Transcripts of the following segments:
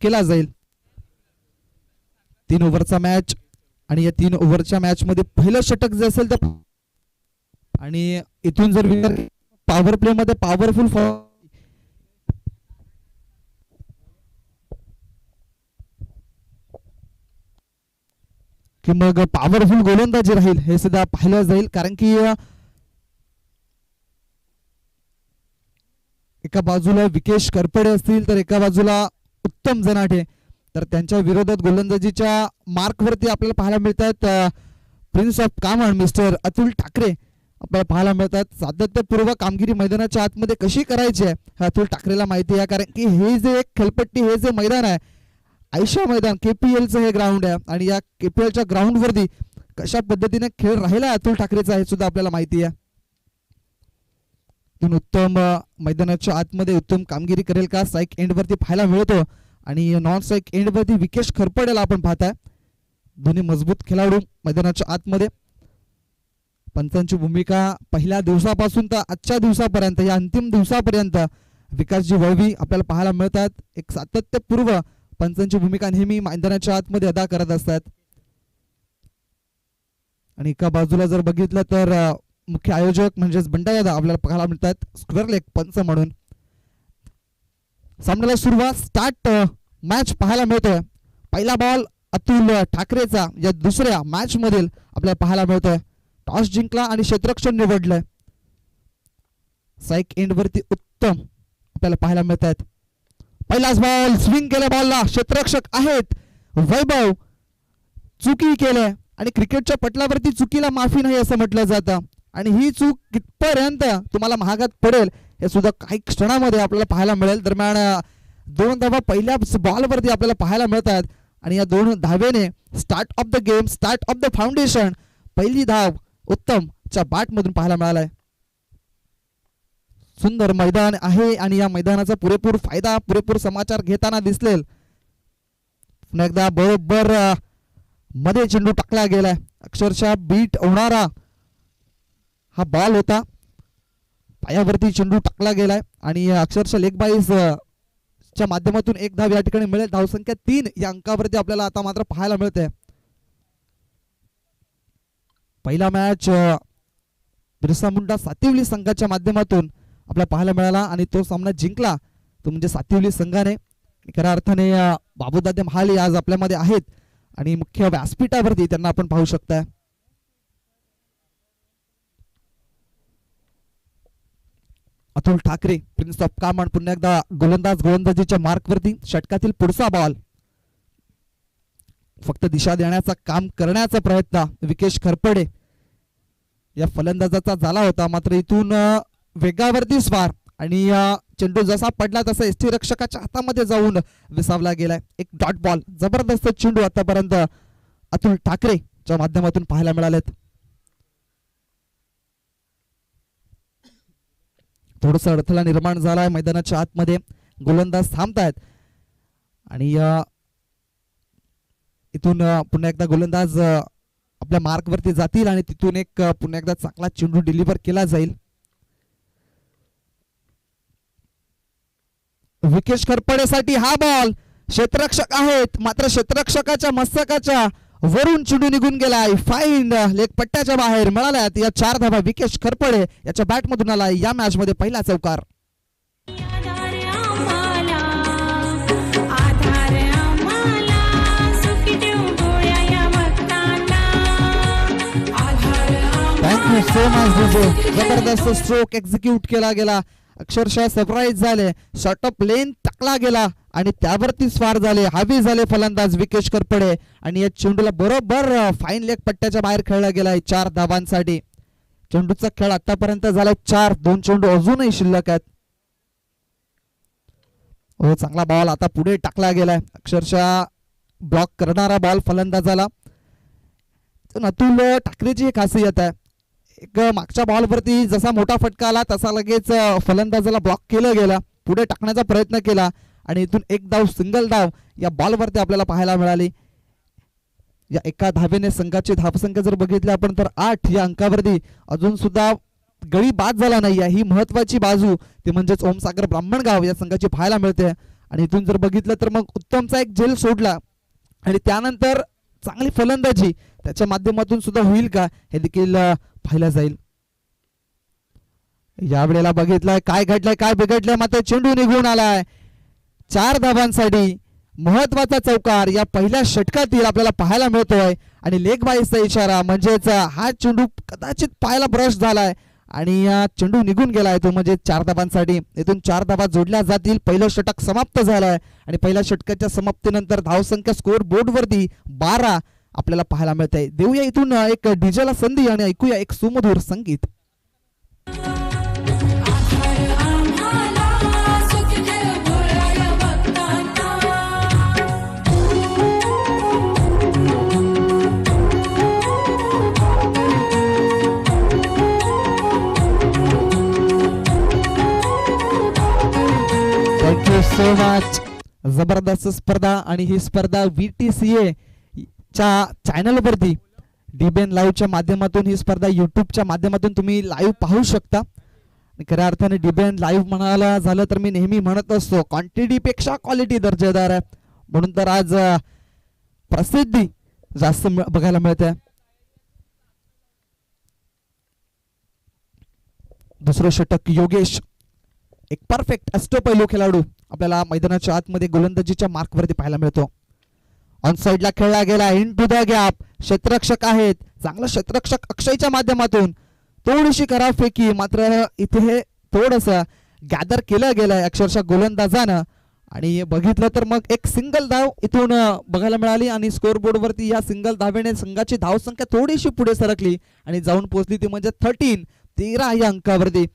केला जाईल. 3 ओव्हरचा मॅच आणि या 3 ओव्हरच्या मॅच मध्ये पहिलं षटक जे असेल तर आणि इथून जर पॉवर प्ले मध्ये पॉवरफुल की मग पॉवरफुल गोलंदाजी राहील हे सुद्धा पाहिलं जाईल. कारण की एका बाजूला विकेश करपडे असतील तर एका बाजूला उत्तम जनाटे, तर त्यांच्या विरोधात गोलंदाजीच्या मार्कवरती आपल्याला पाहायला मिळतात prince of common Mister Atul Thackeray आपल्याला पाहायला मिळतात. सातत्यपूर्व कामगिरी मैदानाच्या आतमध्ये कशी करायची आहे हे अतुल ठाकरेला माहिती आहे. कारण की हे जे एक खेळपट्टी हे जे मैदान आहे आयशा मैदान KPLचं हे ग्राउंड आहे आणि या KPLच्या ग्राउंडवरती कशा पद्धतीने खेळ राहिला अतुल ठाकरेचा हे सुद्धा आपल्याला माहिती आहे. उत्तम मैदानाच्या आतमध्ये उत्तम कामगिरी करेल का स्ट्राईक एंडवरती पाहायला मिळतो आणि नॉन स्ट्राईक एंडवरती विकेश खरपडेला आपण पाहताय. दोन्ही मजबूत खेळाडू मैदानाच्या आतमध्ये. पंचांची भूमिका पहिल्या दिवसापासून तर आजच्या दिवसापर्यंत या अंतिम दिवसापर्यंत विकासजी वळवी आपल्याला पाहायला मिळतात. एक सातत्यपूर्व पंचांची भूमिका नेहमी मैदानाच्या आतमध्ये अदा करत असतात. आणि एका बाजूला जर बघितलं तर मुख्य आयोजक म्हणजेच बंडादादा आपल्याला पाहायला मिळतात स्क्वेअर लेग पंच म्हणून. सामन्याला सुरुवात स्टार्ट मॅच पाहायला मिळतोय. पहिला बॉल अतुल ठाकरेचा या दुसऱ्या मॅच मधील आपल्याला पाहायला मिळतोय. टॉस जिंकला आणि क्षेत्ररक्षण निवडलंय. स्ट्राईक एंड वरती उत्तम आपल्याला पाहायला मिळतात. पहिलाच बॉल स्विंग केल्या बॉलला क्षेत्ररक्षक आहेत वैभव चुकी केलंय आणि क्रिकेटच्या पटलावरती चुकीला माफी नाही असं म्हटलं जातं आणि ही चूक कितपर्यंत तुम्हाला महागात पडेल हे सुद्धा काही क्षणामध्ये आपल्याला पाहायला मिळेल. दरम्यान 2 धावा पहिल्या बॉलवरती आपल्याला पाहायला मिळतात आणि या 2 धावेने start of the game start of the foundation पहिली धाव उत्तमच्या बॅट मधून पाहायला मिळालाय. सुंदर मैदान आहे आणि या मैदानाचा पुरेपूर फायदा पुरेपूर समाचार घेताना दिसलेल. पुन्हा एकदा बरोबर मध्ये चेंडू टाकला गेलाय. अक्षरशः बीट होणारा हा बॉल होता. पायावरती चेंडू टाकला गेलाय आणि अक्षरशः लेग बाईज च्या माध्यमातून 1 धाव या ठिकाणी मिळेल. धावसंख्या 3 या अंकावरती आपल्याला आता मात्र पाहायला मिळते. पहिला मॅच बिरसा मुंडा सातिवली संघाच्या माध्यमातून आपल्याला पाहायला मिळाला आणि तो सामना जिंकला तो म्हणजे सातिवली संघाने. खऱ्या अर्थाने बाबूदादे महाले आज आपल्यामध्ये आहेत आणि मुख्य व्यासपीठावरती त्यांना आपण पाहू शकता. अतुल ठाकरे प्रिन्स ऑफ कामन पुन्हा एकदा गोलंदाजीच्या मार्कवरती. षटकातील पुढचा बॉल फक्त दिशा देण्याचा काम करण्याचा प्रयत्न विकेश खरपडे या फलंदाजाचा झाला होता. मात्र इथून वेगावरती स्वार आणि चेंडू जसा पडला तसा एसटी रक्षकाच्या हातामध्ये जाऊन विसावला गेलाय. एक डॉट बॉल जबरदस्त चेंडू आतापर्यंत अतुल ठाकरेच्या माध्यमातून पाहायला मिळालेत. थोडासा अडथळा निर्माण झालाय मैदानाच्या आतमध्ये. गोलंदाज थांबतायत आणि इथून पुन्हा एकदा गोलंदाज आपल्या मार्कवरती जातील आणि तिथून एक पुन्हा एकदा चांगला चेंडू डिलिव्हर केला जाईल. विकेश खरपडेसाठी हा बॉल क्षेत्ररक्षक आहेत मात्र क्षेत्ररक्षकाच्या मस्तकाच्या वरून चेंडू निघून गेलाय. फाईन लेग पट्ट्याच्या बाहेर मिळाल्यात. या 4 धावा विकेश खरपडे याच्या बॅट मधून आला. या मॅच मध्ये पहिला चौकार. Thank you so much. जबरदस्त स्ट्रोक एक्झिक्यूट केला गेला. अक्षरशः सरप्राईज झाले. शॉर्ट ऑफ लेन टाकला गेला आणि त्यावरती स्वार झाले हावी झाले फलंदाज विकेश खरपडे आणि या चेंडूला बरोबर फाईन लेग पट्ट्याच्या बाहेर खेळला गेलाय 4 धावांसाठी. चेंडूचा खेळ आतापर्यंत झालाय 4. 2 चेंडू अजूनही शिल्लक आहेत. हो चांगला बॉल आता पुढे टाकला गेलाय. अक्षरशः ब्लॉक करणारा बॉल फलंदाजाला. अतुल ठाकरेची एक खासियत आहे एक मागच्या बॉलवरती जसा मोठा फटका आला तसा लगेच फलंदाजाला ब्लॉक केलं गेला. पुढे टाकण्याचा प्रयत्न केला आणि इथून एक धाव सिंगल धाव या बॉलवरती आपल्याला पाहायला मिळाली. या एका धावेने संघाची धावसंख्या जर बघितली आपण तर 8 या अंकावरती अजून सुद्धा गडी बाद झाला नाही. ही महत्वाची बाजू ती म्हणजेच ओमसागर ब्राह्मणगाव या संघाची पाहायला मिळते आणि इथून जर बघितलं तर मग उत्तमचा एक झेल सोडला आणि त्यानंतर चांगली फलंदाजी त्याच्या माध्यमातून सुद्धा होईल का हे देखील पाहायला जाईल. यावेळेला बघितलंय काय घडलंय काय बिघडलंय, मात्र चेंडू निघून आलाय 4 धावांसाठी. महत्वाचा चौकार या पहिल्या षटकातील आपल्याला पाहायला मिळतोय आणि लेग बाईसचा इशारा म्हणजेच हा चेंडू कदाचित पायाला ब्रश झालाय आणि चेंडू निघून गेलाय तो म्हणजे 4 धावांसाठी. इथून 4 धावा जोडल्या जातील. पहिलं षटक समाप्त झालंय आणि पहिल्या षटकाच्या समाप्तीनंतर धावसंख्या स्कोअर बोर्डवरती 12 आपल्याला पाहायला मिळते. देऊया इथून एक डीजेला संधी आणि ऐकूया एक सुमधुर संगीत. Thank you so much. जबरदस्त स्पर्धा आणि ही स्पर्धा VTCA च्या चॅनल वरती डीबेन लाईव्हच्या माध्यमातून ही स्पर्धा युट्यूबच्या माध्यमातून तुम्ही लाईव्ह पाहू शकता. खऱ्या अर्थाने डीबेन लाईव्ह म्हणायला झालं तर मी नेहमी म्हणत असतो क्वांटिटी पेक्षा क्वालिटी दर्जेदार आहे, म्हणून तर आज प्रसिद्धी जास्त बघायला मिळते. दुसरं षटक योगेश एक परफेक्ट अष्टपैलू खेळाडू आपल्याला मैदानाच्या आतमध्ये गोलंदाजीच्या मार्कवरती पाहायला मिळतो. ऑन साइडला खेळला गेला इन टू द गॅप. क्षेत्ररक्षक आहेत, चांगला क्षेत्ररक्षक अक्षयच्या माध्यमातून थोडीशी कराफेकी, मात्र इथे थोडंसं गॅदर केलं गेलंय अक्षरशः गोलंदाजानं आणि बघितलं तर मग एक सिंगल धाव इथून बघायला मिळाली आणि स्कोअर बोर्डवरती या सिंगल धावेने संघाची धावसंख्या थोडीशी पुढे सरकली आणि जाऊन पोहोचली ती म्हणजे 13 या अंकावरती.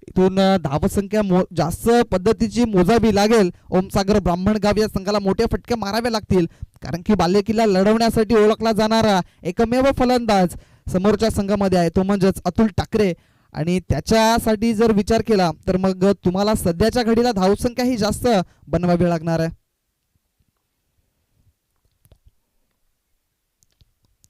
इथून धावसंख्या जास्त पद्धतीची मोजावी लागेल. ओमसागर ब्राह्मणगाव या संघाला मोठे फटके मारावे लागतील, कारण की बालेकिल्ला लढवण्यासाठी ओळखला जाणारा एकमेव फलंदाज समोरच्या संघामध्ये आहे तो म्हणजेच अतुल ठाकरे आणि त्याच्यासाठी जर विचार केला तर मग तुम्हाला सध्याच्या घडीला धावसंख्या ही जास्त बनवावी लागणार आहे.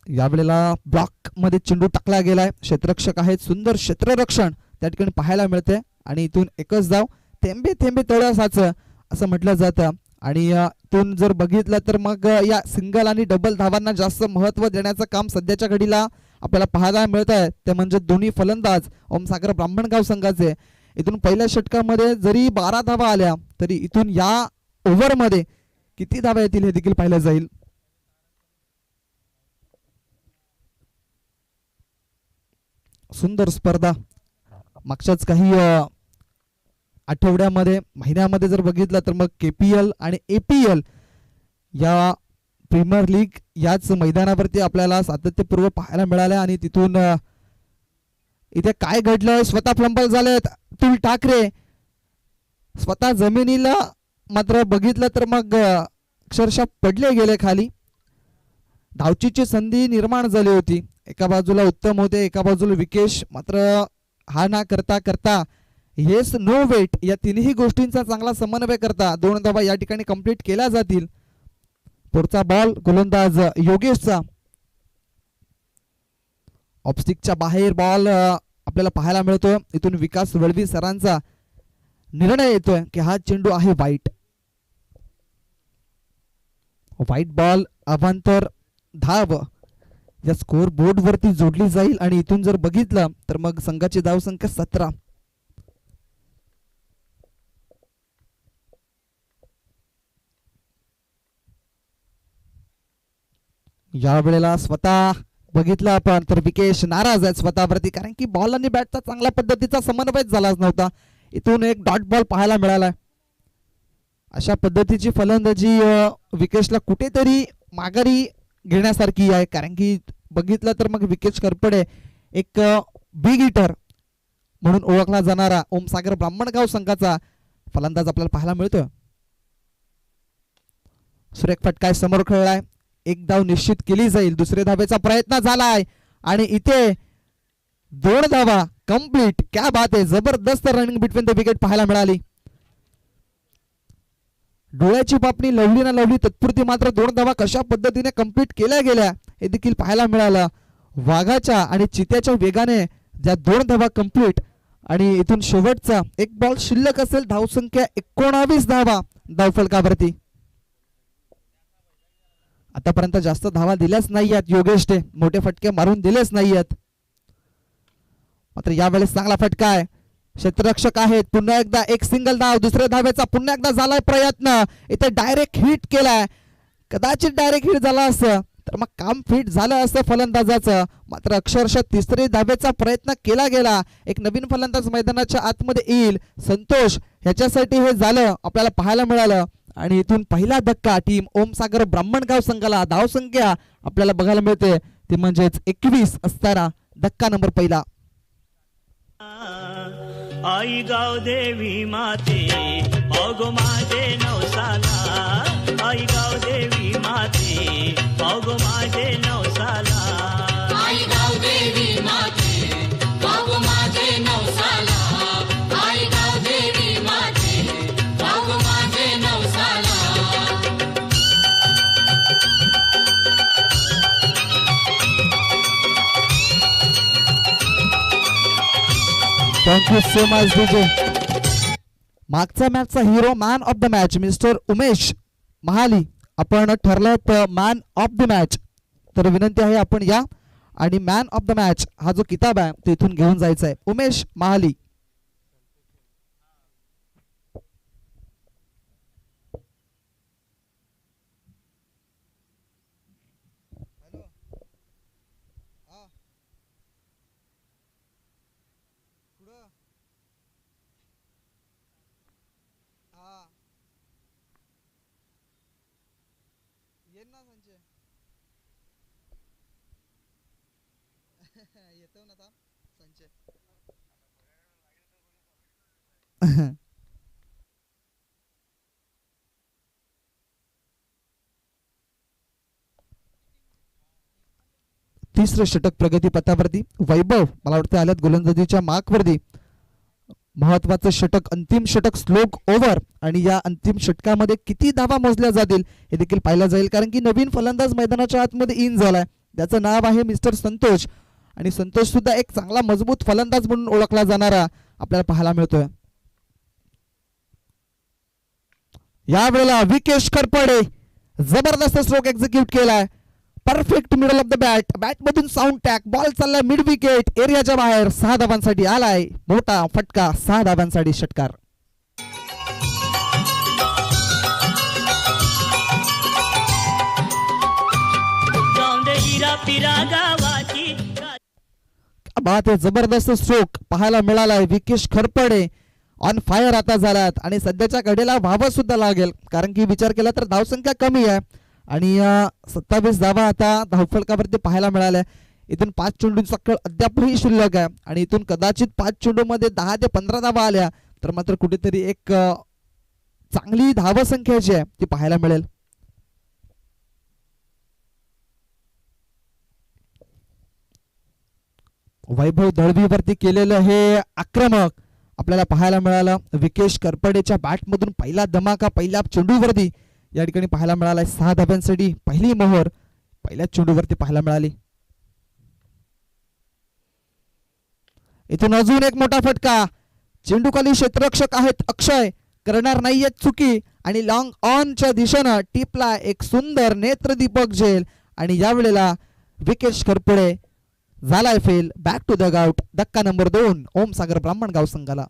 यावेळेला ब्लॉक मध्ये चेंडू टाकला गेलाय. क्षेत्ररक्षक आहेत, सुंदर क्षेत्ररक्षण त्या ठिकाणी पाहायला मिळते आणि इथून एकच धाव. थेंबे थेंबे तळ साचं असं म्हटलं जातं आणि इथून जर बघितलं तर मग या सिंगल आणि डबल धावांना जास्त महत्त्व देण्याचं काम सध्याच्या घडीला आपल्याला पाहायला मिळत आहे. ते म्हणजे दोन्ही फलंदाज ओमसागर ब्राह्मणगाव संघाचे. इथून पहिल्या षटकामध्ये जरी 12 धावा आल्या तरी इथून या ओव्हरमध्ये किती धावा येतील हे देखील पाहिलं जाईल. सुंदर स्पर्धा. मागच्याच काही आठवड्यामध्ये महिन्यामध्ये जर बघितलं तर मग KPL आणि APL या प्रीमियर लीग याच मैदानावरती आपल्याला सातत्यपूर्व पाहायला मिळाले आणि तिथून इथे काय घडलं, स्वतः फ्लंबल झालेत अतुल ठाकरे स्वतः जमिनीला, मात्र बघितलं तर मग अक्षरशः पडले गेले खाली. धावचीची संधी निर्माण झाली होती, एका बाजूला उत्तम होते एका बाजूला विकेश, मात्र हा ना करता करता येस नो वेट या तिन्ही गोष्टींचा चांगला समन्वय करता 2 धावा या ठिकाणी कंप्लीट केल्या जातील. पुढचा बॉल गोलंदाज योगेशचा. ऑफस्टिकच्या बाहेर बॉल आपल्याला पाहायला मिळतोय. इथून विकास वळवी सरांचा निर्णय येतोय की हा चेंडू आहे वाईट. व्हाईट बॉल अवांतर धाव या स्कोअर बोर्ड वरती जोडली जाईल आणि इथून जर बघितलं तर मग संघाची धावसंख्या 17. या वेळेला स्वतः बघितलं आपण तर विकेश नाराज आहे स्वतःवरती, कारण की बॉल आणि बॅटचा चांगल्या पद्धतीचा समन्वय झालाच नव्हता. इथून एक डॉट बॉल पाहायला मिळाला. अशा पद्धतीची फलंदाजी विकेशला कुठेतरी माघारी घेण्यासारखी आहे, कारण की बघितलं तर मग विकेश करपडे एक बिग हिटर म्हणून ओळखला जाणारा ओमसागर ब्राह्मणगाव संघाचा फलंदाज आपल्याला पाहायला मिळतोय. सुरेख फटका समोर खेळलाय, एक धाव निश्चित केली जाईल. दुसऱ्या धावेचा प्रयत्न झालाय आणि इथे 2 धावा कंप्लीट. क्या बात आहे, जबरदस्त रनिंग बिटवीन द विकेट पाहायला मिळाली. डोळ्याची पापणी लवली ना लवली तत्पुरती मात्र 2 धावा कशा पद्धतीने कंप्लीट केल्या गेल्या हे देखील पाहायला मिळालं. वाघाच्या आणि चित्याच्या वेगाने ज्या 2 धावा कंप्लीट आणि इथून शेवटचा एक बॉल शिल्लक असेल, धावसंख्या 19 धावा धावफलकावरती. आतापर्यंत जास्त धावा दिल्याच नाहीयेत योगेशने, मोठे फटके मारून दिलेच नाहीयेत. मात्र यावेळेस चांगला फटका आहे, क्षेत्ररक्षक आहेत. पुन्हा एकदा एक सिंगल धाव, दुसऱ्या धावेचा पुन्हा एकदा झालाय प्रयत्न, इथे डायरेक्ट हिट केलाय. कदाचित डायरेक्ट हिट झाला असं तर मग काम फिट झालं असं फलंदाजाचं. मात्र अक्षरशः तिसरी धावेचा प्रयत्न केला गेला. एक नवीन फलंदाज मैदानाच्या आतमध्ये येईल, संतोष ह्याच्यासाठी हे झालं आपल्याला पाहायला मिळालं. आणि इथून पहिला धक्का टीम ओमसागर ब्राह्मणगाव संघाला धावसंख्या आपल्याला बघायला मिळते ती म्हणजेच 21 असताना धक्का नंबर पहिला. आई गाव देवी माते अगो माझे नवसाला, आई गाव देवी माते अगो माझे नवसाला, आई गाव देवी माते अगो माझे नवसाला, आई गाव देवी माते अगो माझे नवसाला. Thank you so much DJ. मागच्या मॅचचा hero man of the match mister Umesh Mahali आपण ठरलं मॅन ऑफ द मॅच. तर विनंती आहे आपण या आणि मॅन ऑफ द मॅच हा जो किताब आहे तो इथून घेऊन जायचा आहे. उमेश महाली. येतो ना संजय. तिसरं षटक प्रगती पथावरती. वैभव मला वाटतं आल्यात गोलंदाजीच्या मार्कवरती. महत्वाचं षटक, अंतिम षटक स्लोक ओव्हर आणि या अंतिम षटकामध्ये किती धावा मोजल्या जातील हे देखील पाहिलं जाईल. कारण की नवीन फलंदाज मैदानाच्या आतमध्ये इन झालाय, त्याचं नाव आहे मिस्टर संतोष. आणि संतोष सुद्धा एक चांगला मजबूत फलंदाज म्हणून ओळखला जाणारा आपल्याला पाहायला मिळतोय. यावेळेला विकेश खरपडे जबरदस्त स्ट्रोक एक्झिक्यूट केलाय. Perfect middle of the bat, bat मधून साऊंड टॅक, बॉल चाललाय मिड विकेट एरियाच्या बाहेर. 6 धावांसाठी आलाय मोठा फटका, 6 धावांसाठी षटकार. बात आहे, जबरदस्त स्ट्रोक पाहायला मिळालाय. विकेश खरपडे ऑन फायर आता झालात आणि सध्याच्या घडीला व्हावं सुद्धा लागेल. कारण की विचार केला तर धावसंख्या कमी आहे आणि 27 धावा आता धावफलकावरती पाहायला मिळाल्या. इथून 5 चेंडूंचा खेळ अद्यापही शिल्लक आहे आणि इथून कदाचित 5 चेंडूमध्ये 10 ते 15 धावा आल्या तर मात्र कुठेतरी एक चांगली धावसंख्या जी आहे ती पाहायला मिळेल. वैभव दळवीवरती केलेलं हे आक्रमक आपल्याला पाहायला मिळालं. विकेश करपडेच्या बॅटमधून पहिला धमाका पहिल्या चेंडूवरती या ठिकाणी पाहायला मिळाला. 6 धाब्यांसाठी पहिली मोहर पहिल्या चेंडूवरती पाहायला मिळाली. इथून अजून एक मोठा फटका. चेंडूखाली क्षेत्ररक्षक आहेत अक्षय, करणार नाहीयेत चुकी आणि लॉंग ऑनच्या दिशेनं टिपला एक सुंदर नेत्रदीपक झेल आणि यावेळेला विकेश खरपडे झालाय फेल. बॅक टू द गाउट. धक्का नंबर 2 ओमसागर ब्राह्मणगाव संघाला.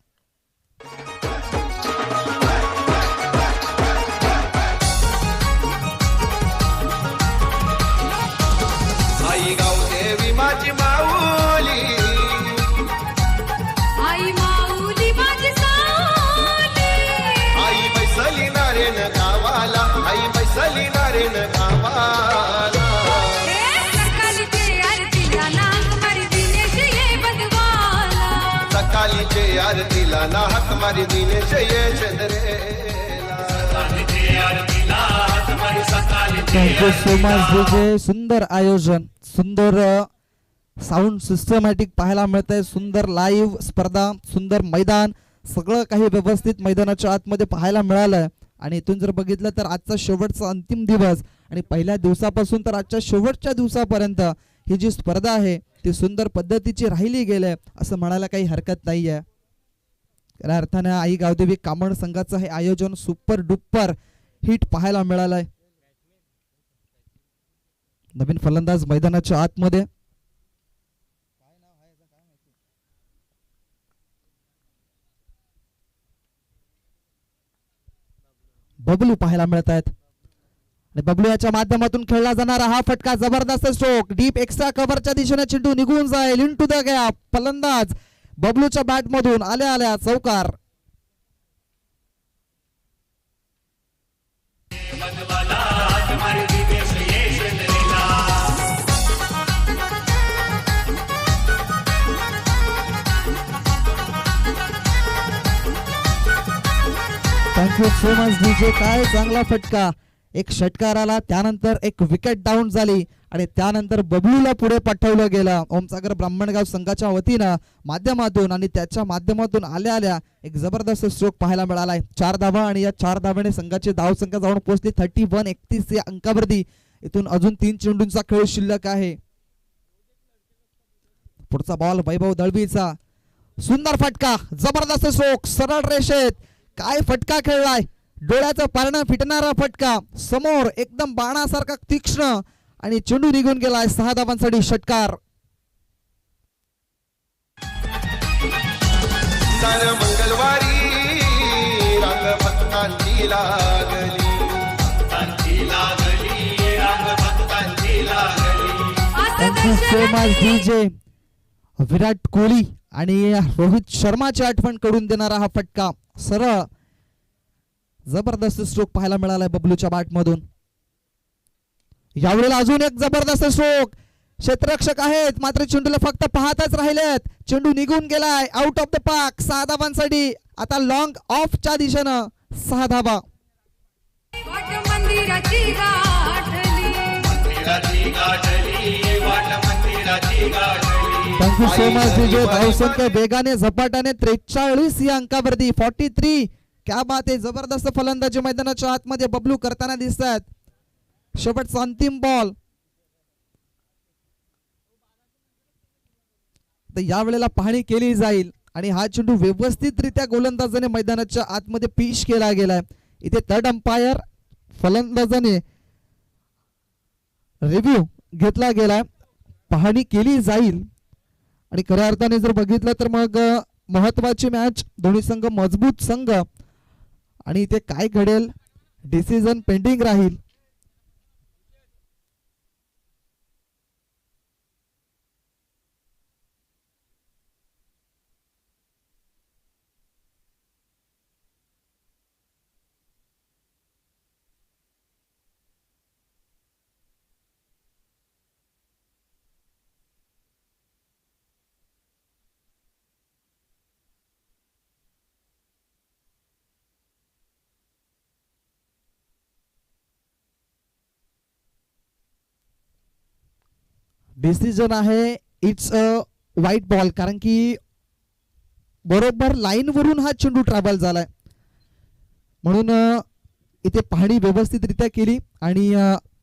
आई गाव देवी माझी माऊली, आई माऊली माझी सावली, आई बैसली नारेन गावाला, आई बैसली नारेन गावाला. सकाळीचे आरतीला नाक मारी दिनेश ये बंधवाला, सकाळीचे आरतीला नाक मारी दिनेश ये चंद्रेला. सकाळीचे आरतीला हाक मारी थँक्यू सो मच डीजे. सुंदर आयोजन, सुंदर साऊंड सिस्टमॅटिक पाहायला मिळतंय, सुंदर लाईव्ह स्पर्धा, सुंदर मैदान, सगळं काही व्यवस्थित मैदानाच्या आतमध्ये पाहायला मिळालंय. आणि इथून जर बघितलं तर आजचा शेवटचा अंतिम दिवस आणि पहिल्या दिवसापासून तर आजच्या शेवटच्या दिवसापर्यंत ही जी स्पर्धा आहे ती सुंदर पद्धतीची राहिली गेली असं म्हणायला काही हरकत नाहीये. खऱ्या अर्थाने आई गावदेवी कामण संघाचं हे आयोजन सुपर डुपर हिट पाहायला मिळालंय. नवीन फलंदाज मैदानाच्या आतमध्ये बबलू पाहायला मिळत आहेत आणि बबलू याच्या माध्यमातून खेळला जाणारा हा फटका जबरदस्त स्ट्रोक डीप एक्स्ट्रा कव्हरच्या दिशेने चेंडू निघून जाईल इन टू द गॅप. फलंदाज बबलूच्या बॅट मधून आल्या आल्या चौकार. Thank you so much DJ. काय चांगला फटका. एक षटकार आला त्यानंतर एक विकेट डाऊन झाली आणि त्यानंतर बबलूला पुढे पाठवलं गेलं ओमसागर ब्राह्मणगाव संघाच्या वतीनं माध्यमातून आणि त्याच्या माध्यमातून आल्या आल्या एक जबरदस्त स्ट्रोक पाहायला मिळालाय. 4 धावा आणि या 4 धावाने संघाची धावसंख्या जाऊन पोहोचली 31-31 या अंकावरती. इथून अजून 3 चेंडूंचा खेळ शिल्लक आहे. पुढचा बॉल वैभव दळवीचा. सुंदर फटका जबरदस्त स्ट्रोक सरळ रेषेत. काय फटका खेळलाय. डोळ्याचं पारणं फिटणारा फटका समोर एकदम बाणासारखा तीक्ष्ण आणि चेंडू निघून गेलाय. 6 धावांसाठी षटकार. मंगळवारी रांग भक्तांची लागली. Thank you so much DJ. Virat Kohli आणि रोहित शर्माची आठवण करून देणारा हा फटका सरळ जबरदस्त स्ट्रोक पाहायला मिळालाय बबलूच्या बॅट मधून. यावेळेला अजून एक जबरदस्त स्ट्रोक. क्षेत्ररक्षक आहेत मात्र चेंडूला फक्त पाहतच राहिलेत. चेंडू निघून गेलाय आउट ऑफ द पार्क. 6 धावांसाठी आता लॉंग ऑफच्या दिशेनं 6 धावा. वाट मंदिराची गाठली थँक्यू सो मच डीजे. धावसंख्या वेगाने झपाट्याने 43 या अंकावरती 43. क्या बात आहे. जबरदस्त फलंदाजी मैदानाच्या आतमध्ये बबलू करताना दिसत आहेत. शेवटचा अंतिम बॉल. तर या वेळेला पाहणी केली जाईल आणि हा चेंडू व्यवस्थितरित्या गोलंदाजाने मैदानाच्या आतमध्ये पिच केला गेलाय. इथे थर्ड अंपायर फलंदाजाने रिव्ह्यू घेतला गेलाय. पाहणी केली जाईल आणि खऱ्या अर्थाने जर बघितलं तर मग महत्वाची मॅच. दोन्ही संघ मजबूत संघ आणि इथे काय घडेल डिसिजन पेंडिंग राहील. डिसिजन आहे इट्स अ व्हाईट बॉल. कारण की बरोबर लाईन वरून हा चेंडू ट्रॅव्हल झालाय म्हणून इथे पाहणी व्यवस्थितरित्या केली आणि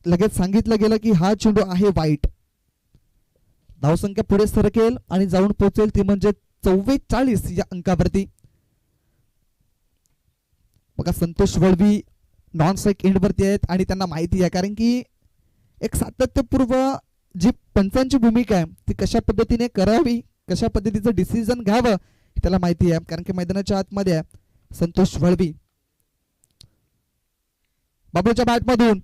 लगेच सांगितलं गेलं की हा चेंडू आहे व्हाईट. धावसंख्या पुढे सरकेल आणि जाऊन पोहोचेल ती म्हणजे 44 या अंकावरती. बघा Santosh Valvi non strike end वरती आहेत आणि त्यांना माहिती आहे कारण की एक सातत्यपूर्व जी पंचांची भूमिका आहे ती कशा पद्धतीने करावी कशा पद्धतीचं डिसिजन घ्यावं त्याला माहिती आहे. कारण की मैदानाच्या आतमध्ये आहे संतोष वळवी. बाबूच्या बॅट मधून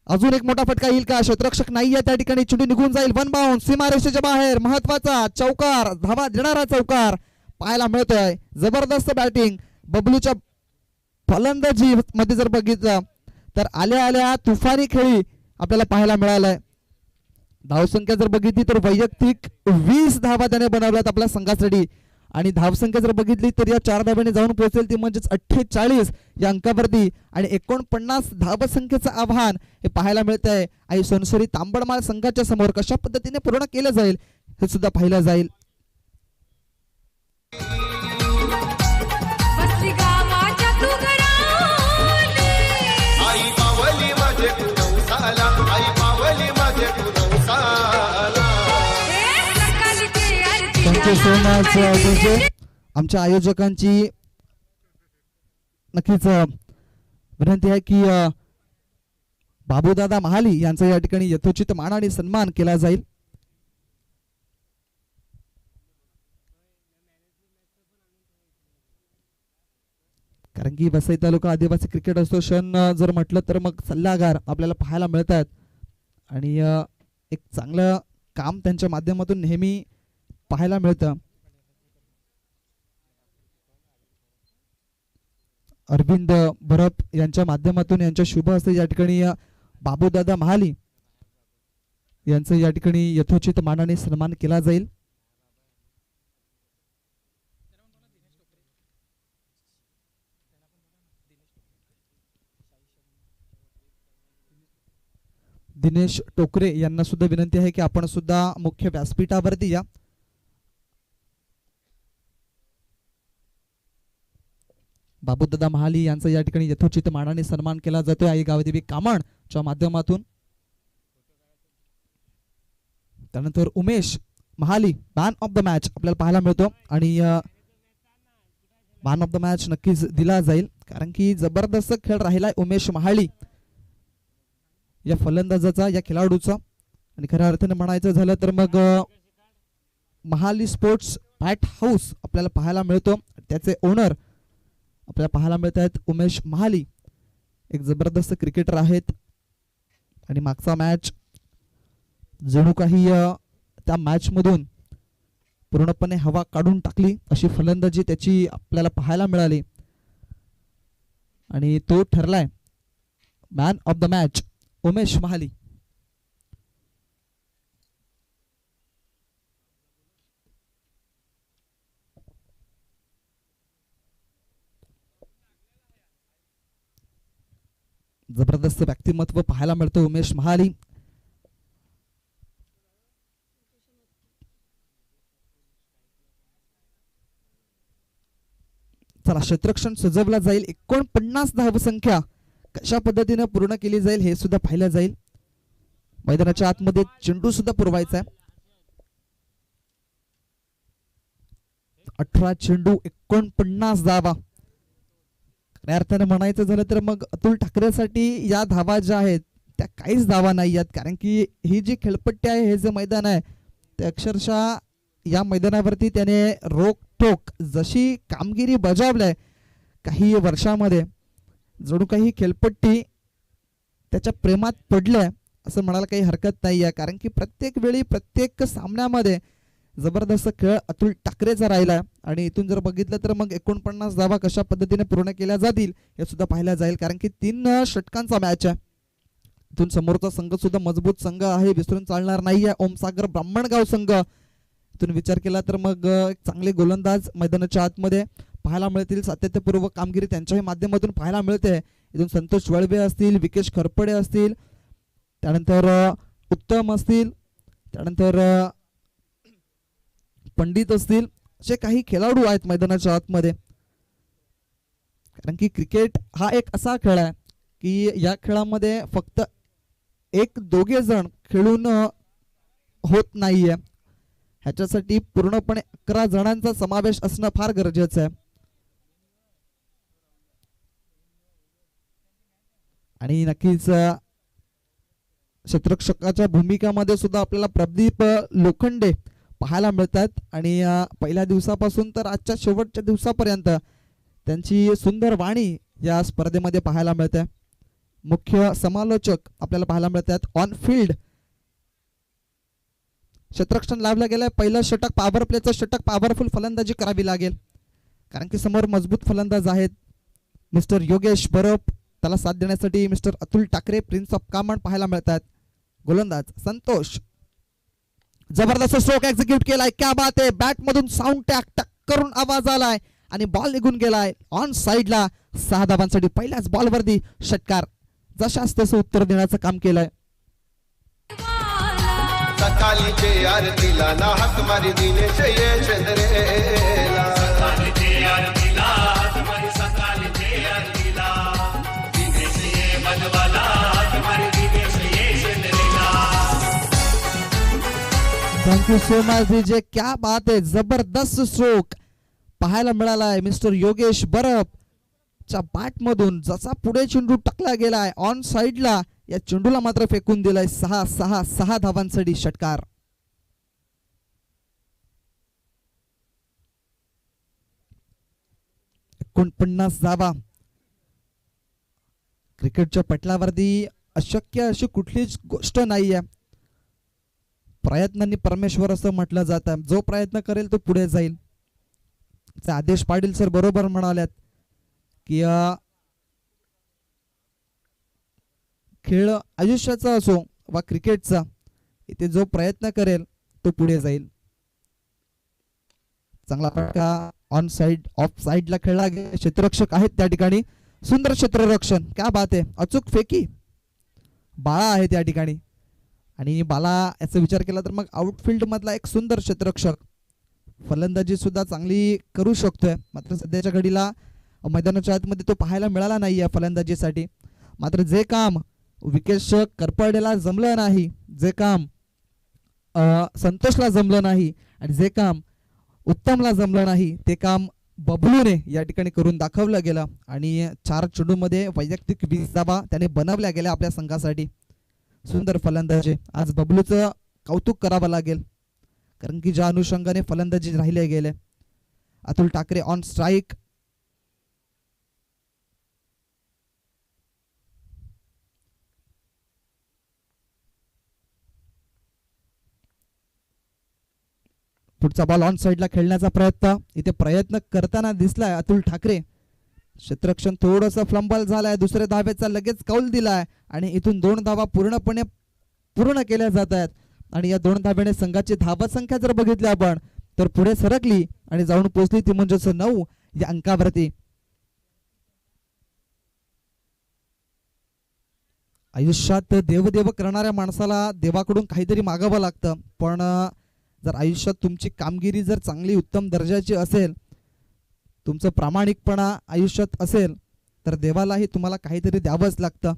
अजून एक मोठा फटका येईल का. क्षेत्ररक्षक नाहीये त्या ठिकाणी. चेंडू निघून जाईल. 1 बाउंड सीमारेषेच्या बाहेर. महत्वाचा चौकार धावा देणारा चौकार पाहायला मिळतोय. जबरदस्त बॅटिंग बबलूच्या फलंदाजी मध्ये जर बघितलं तर आल्या आल्या तुफानी खेळी आपल्याला पाहायला मिळालाय. धावसंख्या जर बघितली तर वैयक्तिक 20 धावा त्याने बनवल्यात आपल्या संघासाठी आणि धावसंख्या जर बघितली तर या 4 धावांनी जाऊन पोहोचेल ती म्हणजेच 48 या अंकावरती आणि 49 धावसंख्येचं आव्हान हे पाहायला मिळत आहे. आणि सोनसरी तांबडमाळ संघाच्या समोर कशा पद्धतीने पूर्ण केलं जाईल हे सुद्धा पाहिलं जाईल. Thank you so much DJ. आमच्या आयोजकांची नक्कीच विनंती आहे की बाबूदादा महाली यांचा या ठिकाणी यथोचित मान आणि सन्मान केला जाईल. कारण की वसई तालुका आदिवासी क्रिकेट असोसिएशन जर म्हटलं तर मग सल्लागार आपल्याला पाहायला मिळतात आणि एक चांगलं काम त्यांच्या माध्यमातून नेहमी पाहायला मिळतं. अरविंद बरप यांच्या माध्यमातून यांच्या शुभ हस्ते या ठिकाणी बाबूदादा महाली यांचं या ठिकाणी यथोचित मानाने सन्मान केला जाईल. दिनेश टोकरे यांना सुद्धा विनंती आहे की आपण सुद्धा मुख्य व्यासपीठावरती या. बाबूदादा महाली यांचा या ठिकाणी यथोचित मानाने सन्मान केला जातोय आई गावदेवी कामणच्या माध्यमातून. त्यानंतर उमेश महाली मॅन ऑफ द मॅच आपल्याला पाहायला मिळतो आणि मॅन ऑफ द मॅच नक्कीच दिला जाईल कारण की जबरदस्त खेळ राहिलाय उमेश महाली या फलंदाजाचा या खेळाडूचा. आणि खऱ्या अर्थाने म्हणायचं झालं तर मग महाली स्पोर्ट्स बॅट हाऊस आपल्याला पाहायला मिळतो. त्याचे ओनर आपल्याला पाहायला मिळत आहेत उमेश महाली, एक जबरदस्त क्रिकेटर आहेत. आणि मागचा मॅच जणू काही त्या मॅच मधून पूर्णपणे हवा काढून टाकली अशी फलंदाजी त्याची आपल्याला पाहायला मिळाली आणि तो ठरलाय man of the match Umesh Mahali. जबरदस्त व्यक्तिमत्व पाहायला मिळतं उमेश महाली. चला क्षेत्ररक्षण सजवला जाईल. 49 धावसंख्या कशा पद्धतीने पूर्ण केली जाईल हे सुद्धा पाहिलं जाईल. मैदानाच्या आतमध्ये चेंडू सुद्धा पुरवायचा आहे. 18 चेंडू 49 धावा. खऱ्या अर्थाने म्हणायचं झालं तर मग अतुल ठाकरेसाठी या धावा ज्या आहेत त्या काहीच धावा नाही आहेत कारण की ही जी खेळपट्टी आहे, हे जे मैदान आहे ते अक्षरशः या मैदानावरती त्याने रोकटोक जशी कामगिरी बजावली काही वर्षामध्ये जणू काही खेळपट्टी त्याच्या प्रेमात पडल्या असं म्हणायला काही हरकत नाही आहे. कारण की प्रत्येक वेळी प्रत्येक सामन्यामध्ये जबरदस्त खेळ अतुल ठाकरेचा राहिला आणि इथून जर बघितलं तर मग 49 धावा कशा पद्धतीने पूर्ण केल्या जातील हे सुद्धा पाहायला जाईल कारण की 3 षटकांचा मॅच आहे. इथून समोरचा संघ सुद्धा मजबूत संघ आहे, विसरून चालणार नाही आहे. ओमसागर ब्राह्मणगाव संघ इथून विचार केला तर मग एक चांगले गोलंदाज मैदानाच्या आतमध्ये पाहायला मिळतील. सातत्यपूर्वक कामगिरी त्यांच्याही माध्यमातून पाहायला मिळते. इथून संतोष वळवे असतील, विकेश खरपडे असतील, त्यानंतर उत्तम असतील, त्यानंतर पंडित असतील, असे काही खेळाडू आहेत मैदानाच्या आतमध्ये. कारण की क्रिकेट हा एक असा खेळ आहे की या खेळामध्ये फक्त 1-2 जण खेळून होत नाहीये. ह्याच्यासाठी पूर्णपणे 11 जणांचा समावेश असणं फार गरजेचं आहे. आणि नक्कीच क्षेत्ररक्षकाच्या भूमिकामध्ये सुद्धा आपल्याला प्रदीप लोखंडे पाहायला मिळतात आणि पहिल्या दिवसापासून तर आजच्या शेवटच्या दिवसापर्यंत त्यांची सुंदर वाणी या स्पर्धेमध्ये पाहायला मिळते. मुख्य समालोचक आपल्याला पाहायला मिळतात. ऑन फील्ड क्षेत्ररक्षण लावलं गेलंय. पहिलं षटक पॉवर प्लेचं षटक पॉवरफुल फलंदाजी करावी लागेल कारण की समोर मजबूत फलंदाज आहेत. मिस्टर योगेश बरोप, त्याला साथ देण्यासाठी Mister Atul Thackeray prince of common पाहायला मिळतात. गोलंदाज संतोष, जबरदस्त स्ट्रोक एक्झिक्यूट केलाय. क्या बात आहे. बॅट मधून साऊंड टॅक करून आवाज आलाय आणि बॉल निघून गेलाय ऑन साइडला. 6 धावांसाठी पहिल्याच बॉलवरती षटकार. जशास तसं उत्तर देण्याचं काम केलंय. सकाळीचे आरतीला ना हात मारी दिनेश ये चंद्रेला. सकाळीचे आरतीला हात मारी, सकाळीचे आरतीला दिनेश ये मनवाला, हात मारी दिनेश ये चंद्रेला. Thank you so much DJ. क्या बात आहे. जबरदस्त स्ट्रोक पाहायला मिळालाय. मिस्टर योगेश बरप बॅटच्या बॅट मधून जसा पुढे चेंडू टाकला गेलाय ऑन साइडला, या चेंडूला मात्र फेकून दिलाय 6 धावांसाठी षटकार. $49 धावा. क्रिकेटच्या पटलावरती अशक्य अशी कुठलीच गोष्ट नाहीये. प्रयत्नांनी परमेश्वर असं म्हटलं जातं. जो प्रयत्न करेल तो पुढे जाईल. आदेश पाटील सर बरोबर म्हणाल्यात की खेळ आयुष्याचा असो वा क्रिकेटचा, इथे जो प्रयत्न करेल तो पुढे जाईल. चांगला फटका ऑन साइड ऑफ साइडला खेळला गेला. क्षेत्ररक्षक आहेत त्या ठिकाणी. सुंदर क्षेत्ररक्षण, क्या बात आहे. अचूक फेकी. बाळा आहे त्या ठिकाणी. आणि बाला याचा विचार केला तर मग आउटफील्ड मधला एक सुंदर क्षेत्ररक्षक. फलंदाजी सुद्धा चांगली करू शकतोय, मात्र सध्याच्या घडीला मैदानाच्या आतमध्ये तो पाहायला मिळाला नाहीये फलंदाजीसाठी. मात्र जे काम विकेश करपडेला जमलं नाही, जे काम संतोषला जमलं नाही आणि जे काम उत्तमला जमलं नाही, ते काम बबलूने या ठिकाणी करून दाखवलं गेलं. आणि 4 चेंडूमध्ये वैयक्तिक 20 धावा त्याने बनवल्या गेल्या आपल्या संघासाठी. सुंदर फलंदाजी. आज बबलूचं कौतुक करावं लागेल, कारण की ज्या अनुषंगाने फलंदाजी राहिले गेले. Atul Thackeray on strike. पुढचा बॉल ऑन साइडला खेळण्याचा प्रयत्न. इथे प्रयत्न करताना दिसलाय अतुल ठाकरे. क्षेत्ररक्षण थोडंसं फ्लंबल झालाय. दुसऱ्या धावेचा लगेच कौल दिलाय आणि इथून 2 धावा पूर्णपणे पूर्ण केल्या जात आहेत. आणि या 2 धाब्याने संघाची धावसंख्या जर बघितली आपण तर पुढे सरकली आणि जाऊन पोहोचली ती म्हणजे 9 या अंकावरती. आयुष्यात देवदेव करणाऱ्या माणसाला देवाकडून काहीतरी मागावं लागतं. पण जर आयुष्यात तुमची कामगिरी जर चांगली उत्तम दर्जाची असेल, तुमचं प्रामाणिकपणा आयुष्यात असेल, तर देवालाही तुम्हाला काहीतरी द्यावंच लागतं.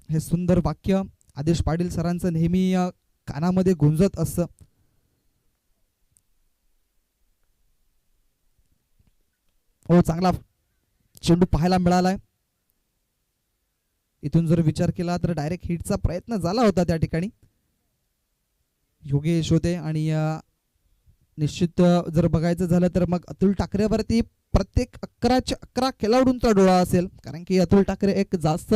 हे सुंदर वाक्य आदेश पाटील सरांचं नेहमी कानामध्ये गुंजत असतं. हो, चांगला चेंडू पाहायला मिळालाय. इथून जर विचार केला तर डायरेक्ट हिटचा प्रयत्न झाला होता त्या ठिकाणी. योगेश होते आणि निश्चित जर बघायचं झालं तर मग अतुल ठाकरेवरती प्रत्येक 11च्या 11 खेळाडूंचा डोळा असेल, कारण की अतुल ठाकरे एक जास्त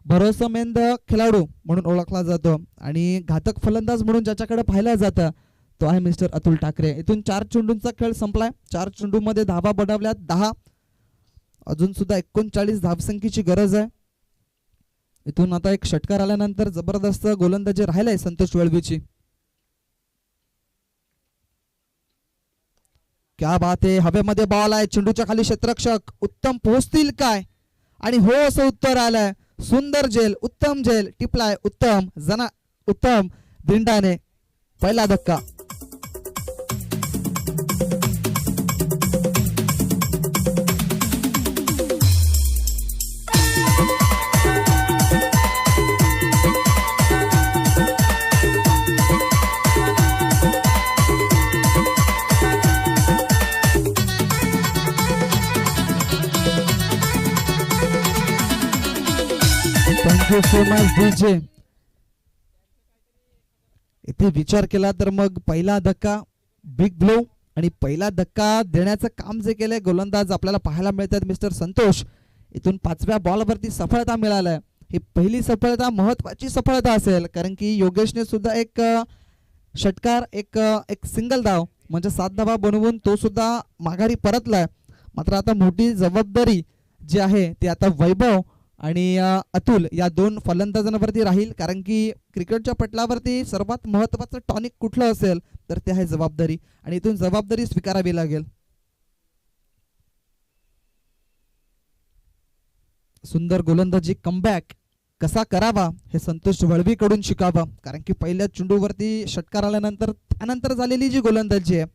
भरोसामंद खेळाडू म्हणून ओळखला जातो आणि घातक फलंदाज म्हणून ज्याच्याकडे पाहिलं जातं तो आहे मिस्टर अतुल ठाकरे. इथून 4 चेंडूंचा खेळ संपलाय. 4 चेंडूमध्ये धावा बनवल्यात 10. अजून सुद्धा 39 धावसंख्येची गरज आहे. इथून आता एक षटकार आल्यानंतर जबरदस्त गोलंदाजी राहिलाय संतोष वळवीची. क्या बात आहे. हवेमध्ये बॉल आहे. चेंडूच्या खाली क्षेत्ररक्षक. उत्तम पोहोचतील काय? आणि हो असं उत्तर आलंय. सुंदर झेल, उत्तम झेल टिपलाय. उत्तम दिंडाने पहिला धक्का. Thank you so much DJ. इथे विचार केला तर मग पहिला धक्का बिग ब्लो आणि पहिला धक्का देण्याचं काम जे केलंय गोलंदाज आपल्याला पाहायला मिळतात मिस्टर संतोष. इथून 5व्या बॉलवरती सफलता मिळालाय. ही पहिली सफलता महत्वाची सफलता असेल, कारण की योगेशने सुद्धा एक षटकार एक सिंगल धाव म्हणजे 7 धावा बनवून तो सुद्धा माघारी परतलाय. मात्र आता मोठी जबाबदारी जी आहे ती आता वैभव आणि अतुल या 2 फलंदाजांवरती राहील, कारण की क्रिकेटच्या पटलावरती सर्वात महत्वाचं टॉनिक कुठलं असेल तर ते आहे जबाबदारी, आणि इथून जबाबदारी स्वीकारावी लागेल. सुंदर गोलंदाजी कमबॅक कसा करावा हे संतोष वळवीकडून शिकावं, कारण की पहिल्या चेंडूवरती षटकार आल्यानंतर त्यानंतर झालेली जी गोलंदाजी आहे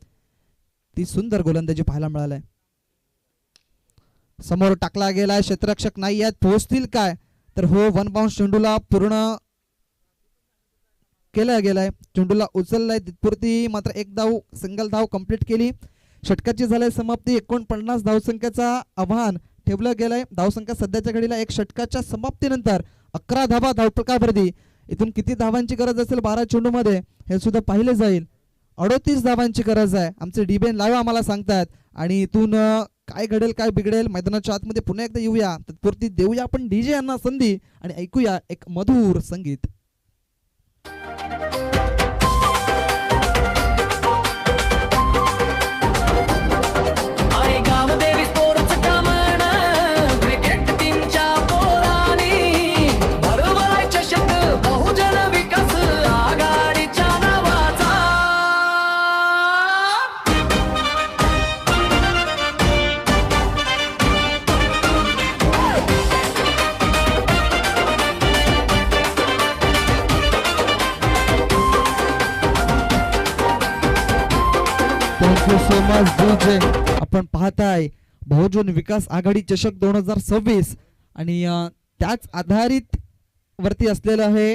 ती सुंदर गोलंदाजी पाहायला मिळालाय. समोर टाकला गेलाय. क्षेत्ररक्षक नाही आहेत. पोहोचतील काय? तर हो, 1 बाउन्स चेंडूला पूर्ण केला गेलाय. चेंडूला उचललाय तिथपुरती, मात्र एक धाव सिंगल धाव कंप्लीट केली. षटकाची झाली समाप्ती. 49 धावसंख्येचा आव्हान ठेवलं गेलंय. धावसंख्या सध्याच्या घडीला एक षटकाच्या समाप्तीनंतर 11 धावा धावपकावरती. इथून किती धावांची गरज असेल 12 चेंडूमध्ये हे सुद्धा पाहिले जाईल. 38 धावांची गरज आहे. आमचे डीबेन लाईव्ह आम्हाला सांगतात. आणि इथून काय घडेल काय बिघडेल मैदानाच्या आतमध्ये पुन्हा एकदा येऊया. तत्पुरती देऊया आपण डीजे यांना संधी आणि ऐकूया एक मधुर संगीत. Thank you so much DJ. आपण पाहताय बहुजन विकास आघाडी चषक 2026 आणि त्याच आधारित वरती असलेलं हे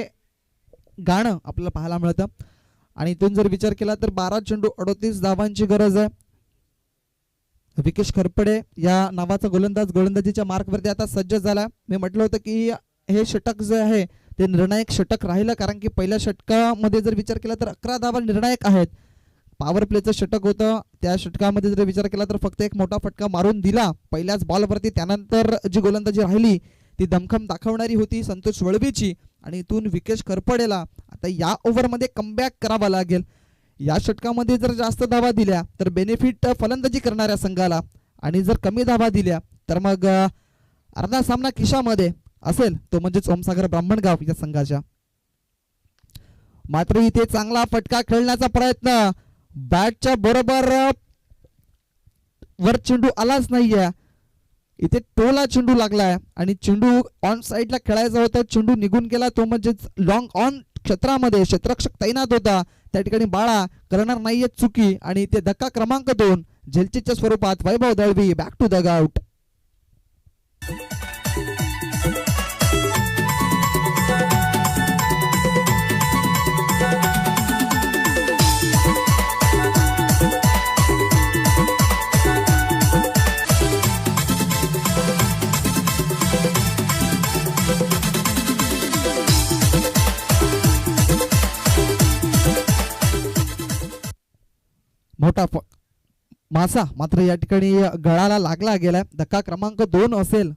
गाणं आपल्याला पाहायला मिळतं. आणि इथून जर विचार केला तर 12 चेंडू 38 धावांची गरज आहे. विकेश खरपडे या नावाचा गोलंदाजीच्या मार्कवरती आता सज्ज झाला. मी म्हटलं होतं की हे षटक जे आहे ते निर्णायक षटक राहिलं, कारण की पहिल्या षटकामध्ये जर विचार केला तर 11 धावा निर्णायक आहेत. पॉवर प्लेचं षटक होतं. त्या षटकामध्ये जर विचार केला तर फक्त एक मोठा फटका मारून दिला पहिल्याच बॉलवरती. त्यानंतर जी गोलंदाजी राहिली ती दमखम दाखवणारी होती संतोष वळवीची. आणि इथून विकेश खरपडेला आता या ओव्हरमध्ये कमबॅक करावा लागेल. या षटकामध्ये जर जास्त धावा दिल्या तर बेनिफिट फलंदाजी करणाऱ्या संघाला, आणि जर कमी धावा दिल्या तर मग अर्धा सामना खिशामध्ये असेल तो म्हणजेच ओमसागर ब्राह्मणगाव या संघाच्या. मात्र इथे चांगला फटका खेळण्याचा प्रयत्न, बॅटच्या बरोबर वर चेंडू आलाच नाहीये. इथे टोला चेंडू लागलाय आणि चेंडू ऑन साइडला खेळायचा होता. चेंडू निघून गेला तो म्हणजेच लॉंग ऑन क्षेत्रामध्ये क्षेत्ररक्षक तैनात होता. त्या ठिकाणी बाळा करणार नाहीये चुकी. आणि ते धक्का क्रमांक 2 झेलचीच्या स्वरूपात Vaibhav Dalvi back to the out. मोठा मासा मात्र या ठिकाणी गळाला लागला गेलाय. धक्का क्रमांक 2 असेल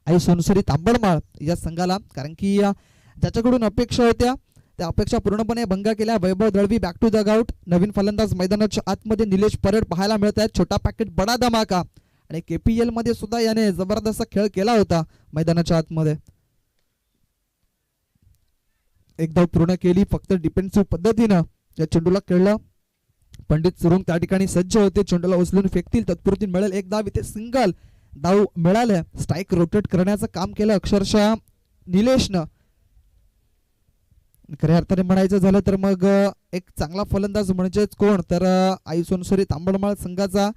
आई सोनसरी तांबडमाळ या संघाला, कारण की ज्याच्याकडून अपेक्षा होत्या त्या अपेक्षा पूर्णपणे भंग केल्या. Vaibhav Dalvi back to the out. नवीन फलंदाज मैदानाच्या आतमध्ये निलेश परेड पाहायला मिळत आहेत. छोटा पॅकेट बडा धमाका. आणि KPL मध्ये सुद्धा याने जबरदस्त खेळ केला होता मैदानाच्या आतमध्ये. एक धाव पूर्ण केली फक्त डिफेन्सिव्ह पद्धतीनं या चेंडूला खेळलं. पंडित सुरुंग त्या ठिकाणी सज्ज होते. चेंडूला उचलून फेकतील तत्पुरती मिळेल एक धाव. इथे सिंगल धाव मिळाले. स्ट्राईक रोटेट करण्याचं काम केलं अक्षरशः निलेशनं. खऱ्या अर्थाने म्हणायचं झालं तर मग एक चांगला फलंदाज म्हणजेच कोण तर आई सोनसरी तांबडमाळ संघाचा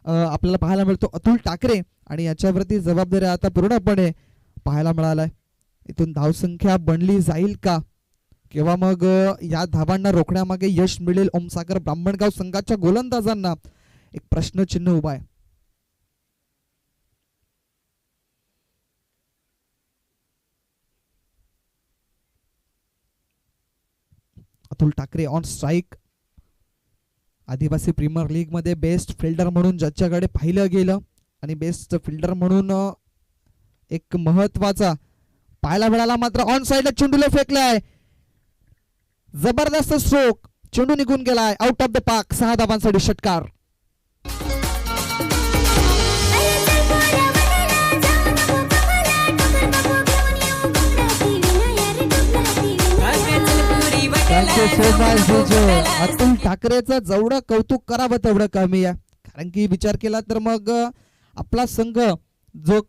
आपल्याला पाहायला मिळतो अतुल ठाकरे. आणि याच्यावरती जबाबदारी आता पूर्णपणे पाहायला मिळालाय. इथून धावसंख्या बनली जाईल का किंवा मग या धावांना रोखण्यामागे यश मिळेल ओमसागर ब्राह्मणगाव संघाच्या गोलंदाजांना, एक प्रश्नचिन्ह उभा आहे. Atul Thackeray on strike. आदिवासी प्रीमियर लीग मध्ये बेस्ट फिल्डर म्हणून ज्याच्याकडे पाहिलं गेलं आणि बेस्ट फिल्डर म्हणून एक महत्वाचा पाहायला मिळाला. मात्र ऑन साइडला चेंडूला फेकलाय. जबरदस्त स्ट्रोक. चेंडू निघून गेलाय आउट ऑफ द पार्क. 6 धावांसाठी षटकार. अतुल ठाकरेचं जेवढं कौतुक करावं तेवढं कमी आहे. कारण की विचार केला तर मग आपला संघ जो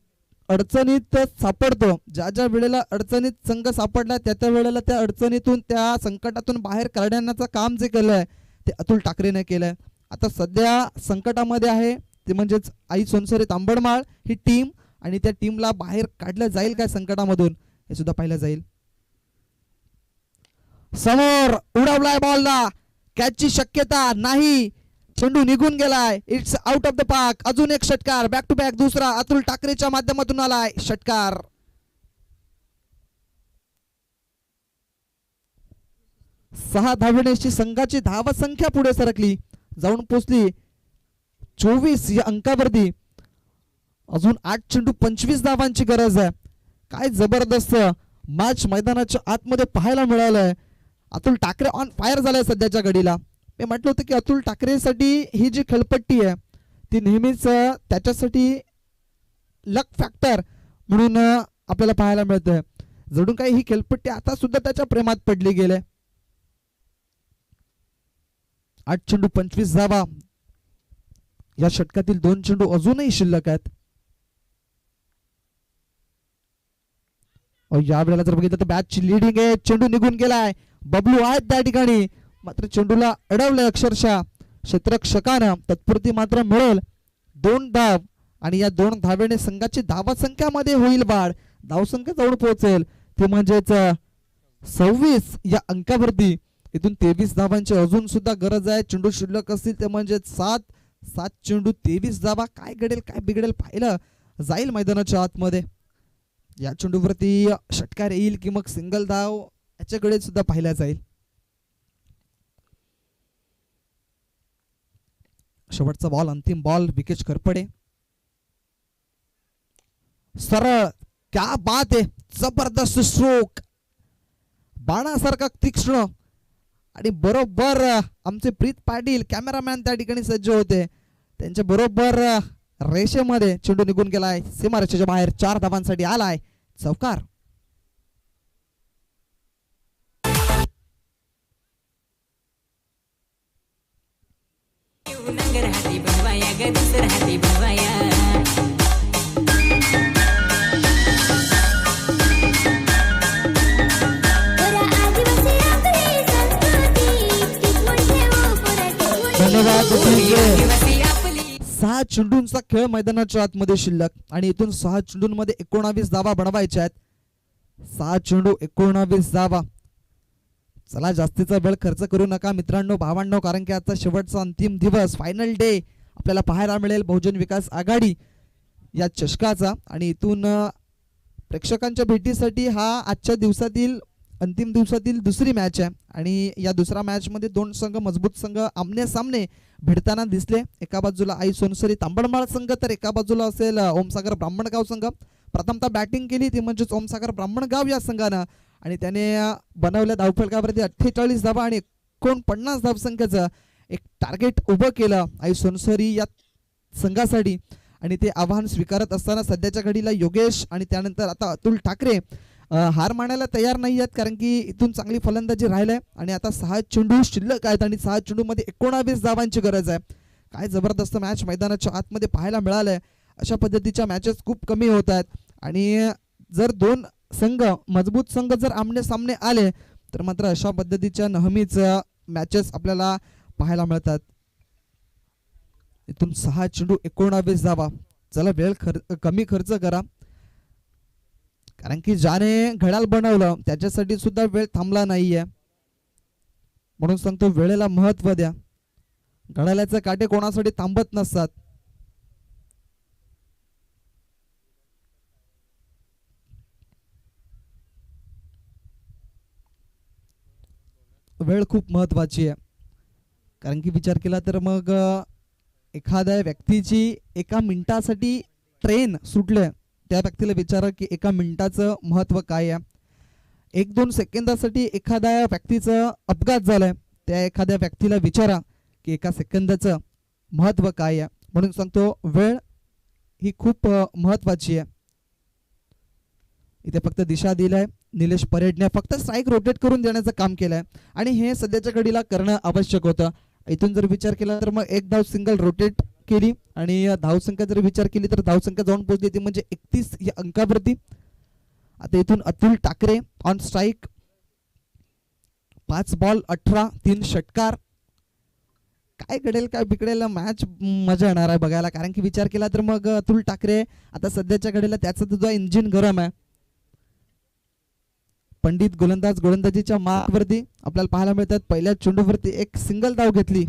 अडचणीत सापडतो, ज्या ज्या वेळेला अडचणीत संघ सापडला त्या वेळेला त्या अडचणीतून त्या संकटातून बाहेर काढण्याचं काम जे केलंय ते अतुल ठाकरेने केलंय. आता सध्या संकटामध्ये आहे ते म्हणजेच आई सोनसरी तांबडमाळ ही टीम, आणि त्या टीमला बाहेर काढलं जाईल काय संकटामधून हे सुद्धा पाहिलं जाईल. समोर उडवलाय बॉलला. कॅचची शक्यता नाही. चेंडू निघून गेलाय. It's out of the park. अजून एक षटकार बॅक टू बॅक दुसरा अतुल ठाकरेच्या माध्यमातून आलाय षटकार. सहा धावेची संघाची धाव संख्या पुढे सरकली, जाऊन पोचली 24 या अंकावरती. अजून 8 चेंडू 25 धावांची गरज आहे. काय जबरदस्त मॅच मैदानाच्या आतमध्ये पाहायला मिळालंय. अतुल ठाकरे ऑन फायर झालाय सध्याच्या घडीला. मी म्हटलं होतं की अतुल ठाकरेसाठी ही जी खेळपट्टी आहे ती नेहमीच त्याच्यासाठी लक फॅक्टर म्हणून आपल्याला पाहायला मिळतंय. जणू काही ही खेळपट्टी आता सुद्धा त्याच्या प्रेमात पडली गेले. 8 चेंडू 25 धावा. या षटकातील 2 चेंडू अजूनही शिल्लक आहेत. या वेळेला जर बघितलं तर बॅटची लिडिंग आहे. चेंडू निघून गेलाय. बबलू आहेत त्या ठिकाणी, मात्र चेंडूला अडवलंय अक्षरशः क्षेत्ररक्षकानं. तत्पुरती मात्र मिळेल 2 धाव आणि या 2 धावेने संघाची धावा संख्यामध्ये होईल वाढ. धावसंख्या जवळ पोहोचेल ते म्हणजेच 26 या अंकावरती. इथून 23 धावांची अजून सुद्धा गरज आहे. चेंडू शिल्लक असतील ते म्हणजे 7 चेंडू 23 धावा. काय घडेल काय बिघडेल पाहिलं जाईल मैदानाच्या आतमध्ये. या चेंडूवरती षटकार येईल की मग सिंगल धाव याच्याकडे सुद्धा पाहिला जाईल. शेवटचा बॉल अंतिम बॉल विकेश करपडे. सरळ क्या बात आहे. जबरदस्त स्ट्रोक बाणासारखा तीक्ष्ण आणि बरोबर आमचे प्रीत पाटील कॅमेरामॅन त्या ठिकाणी सज्ज होते. त्यांच्या बरोबर रेषेमध्ये चेंडू निघून गेलाय. सीमारेषेच्या बाहेर 4 धावांसाठी आलाय चौकार. धन्यवाद. 6 चेंडूंचा खेळ मैदानाच्या आतमध्ये शिल्लक आणि इथून 6 चेंडूंमध्ये 19 धावा बनवायच्या आहेत. 6 चेंडू 19 धावा. चला जास्तीचा वेळ खर्च करू नका मित्रांनो भावांनो, कारण की आजचा शेवटचा अंतिम दिवस फायनल डे आपल्याला पाहायला मिळेल बहुजन विकास आघाडी या चषकाचा. आणि इथून प्रेक्षकांच्या भेटीसाठी हा आजच्या दिवसातील अंतिम दिवसातील दुसरी मॅच आहे. आणि या दुसऱ्या मॅचमध्ये 2 संघ मजबूत संघ आमने सामने भिडताना दिसले. एका बाजूला आई सोनसरी तांबडमाळ संघ तर एका बाजूला असेल ओमसागर ब्राह्मणगाव संघ. प्रथमतः बॅटिंग केली ती म्हणजेच ओमसागर ब्राह्मणगाव या संघानं आणि त्याने बनवल्या धावफलकावरती 48 धावा आणि 49 धावसंख्येचं एक टार्गेट उभं केलं आई सोनसरी या संघासाठी. आणि ते आव्हान स्वीकारत असताना सध्याच्या घडीला योगेश आणि त्यानंतर आता अतुल ठाकरे हार मानायला तयार नाही आहेत, कारण की इथून चांगली फलंदाजी राहिलंय. आणि आता 6 चेंडू शिल्लक आहेत आणि 6 चेंडूमध्ये 19 धावांची गरज आहे. काय जबरदस्त मॅच मैदानाच्या आतमध्ये पाहायला मिळालंय. अशा पद्धतीच्या मॅचेस खूप कमी होत आहेत आणि जर 2 संघ मजबूत संघ जर आमने सामने आले तर मात्र अशा पद्धतीच्या नेहमीच मॅचेस आपल्याला पाहायला मिळतात. इथून 6 चेंडू 19 धावा. चला वेळ कमी खर्च करा, कारण की ज्याने घड्याळ बनवलं त्याच्यासाठी सुद्धा वेळ थांबला नाहीये. म्हणून सांगतो वेळेला महत्व द्या. घड्याळाचे काटे कोणासाठी थांबत नसतात. वेळ खूप महत्वाची आहे, कारण की विचार केला तर मग एखाद्या व्यक्तीची एका मिनिटासाठी ट्रेन सुटले त्या व्यक्तीला विचारा की एका मिनिटाचं महत्व काय आहे. 1-2 सेकंदासाठी एखाद्या व्यक्तीचं अपघात झालाय त्या एखाद्या व्यक्तीला विचारा की एका सेकंदाचं महत्व काय आहे. म्हणून सांगतो वेळ ही खूप महत्वाची आहे. इथे फक्त दिशा दिलाय निलेश परेडने, फक्त स्ट्राईक रोटेट करून देण्याचं काम केलंय आणि हे सध्याच्या घडीला करणं आवश्यक होतं. इथून जर विचार केला तर मग 1 धाव सिंगल रोटेट केली आणि धावसंख्या जर विचार केली तर धावसंख्या जाऊन पोहोचली ती म्हणजे 31 या अंकावरती. आता इथून Atul Thackeray on strike. 5 ball 18 3 षटकार. काय घडेल काय बिघडेल मॅच मजा येणार आहे बघायला, कारण की विचार केला तर मग अतुल ठाकरे आता सध्याच्या घडीला त्याचं तुझा इंजिन गरम आहे. पंडित गोलंदाजीच्या मार्कवरती आपल्याला पाहायला मिळतात. पहिल्या चेंडूवरती एक सिंगल धाव घेतली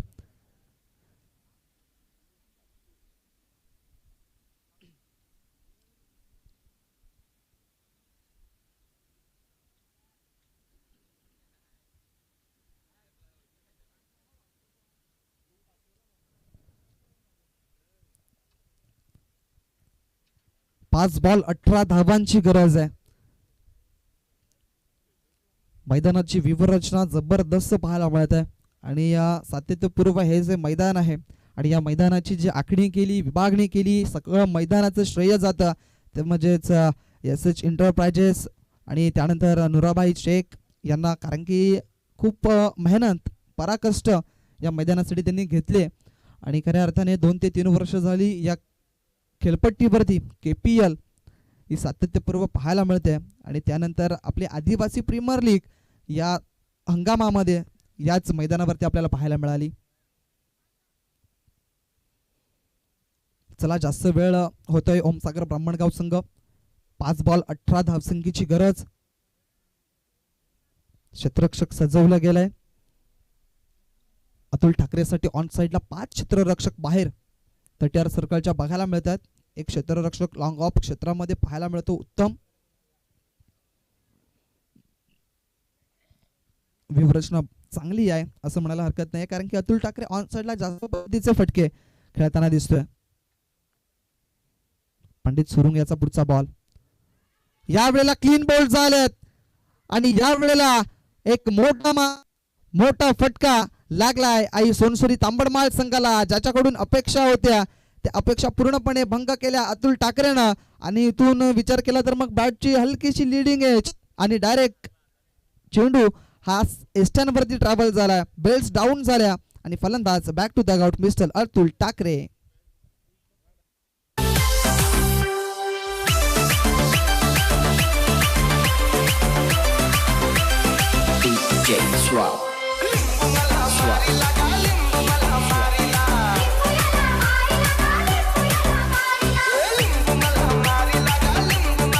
5 बॉल 18 धावांची गरज आहे. मैदानाची व्यूहरचना जबरदस्त पाहायला मिळत आहे आणि या सातत्यपूर्व हे जे मैदान आहे आणि या मैदानाची जी आखणी केली, विभागणी केली, सगळं मैदानाचं श्रेय जातं ते म्हणजेच एस एंटरप्राइजेस आणि त्यानंतर नुराबाई शेख यांना. कारण की खूप मेहनत पराकष्ट या मैदानासाठी त्यांनी घेतले आणि खऱ्या अर्थाने 2 ते 3 वर्ष झाली या खेळपट्टीवरती KPL ही सातत्यपूर्व पाहायला मिळते. आणि त्यानंतर आपली आदिवासी प्रीमियर लीग या हंगामामध्ये याच मैदानावरती आपल्याला पाहायला मिळाली. चला, जास्त वेळ होतोय. ओमसागर ब्राह्मणगाव संघ 5 बॉल 18 धावसंख्येची गरज. क्षेत्ररक्षक सजवलं गेलंय. अतुल ठाकरेसाठी ऑन साइडला 5 क्षेत्ररक्षक बाहेर 30 सर्कलच्या बघायला मिळतात. एक क्षेत्ररक्षक लॉंग ऑफ क्षेत्रामध्ये पाहायला मिळतो. उत्तम व्यूहरचना चांगली आहे असं म्हणायला हरकत नाही, कारण की अतुल ठाकरे ऑन साइडला जास्त पद्धतीचे फटके खेळताना दिसतोय. पंडित सुरुंग याचा पुढचा बॉल. यावेळेला क्लीन बॉल झालेत आणि यावेळेला एक मोठा फटका लागलाय आई सोनसरी तांबडमाळ संघाला. ज्याच्याकडून अपेक्षा होत्या त्या अपेक्षा पूर्णपणे भंग केल्या अतुल ठाकरेनं. आणि इथून विचार केला तर मग बॅटची हलकीशी लिडिंग एज आणि डायरेक्ट चेंडू हा एस्टॅनवरती ट्रॅव्हल झाला. बेल्स डाऊन झाल्या आणि फलंदाज back to the out Mister Atul Thackeray.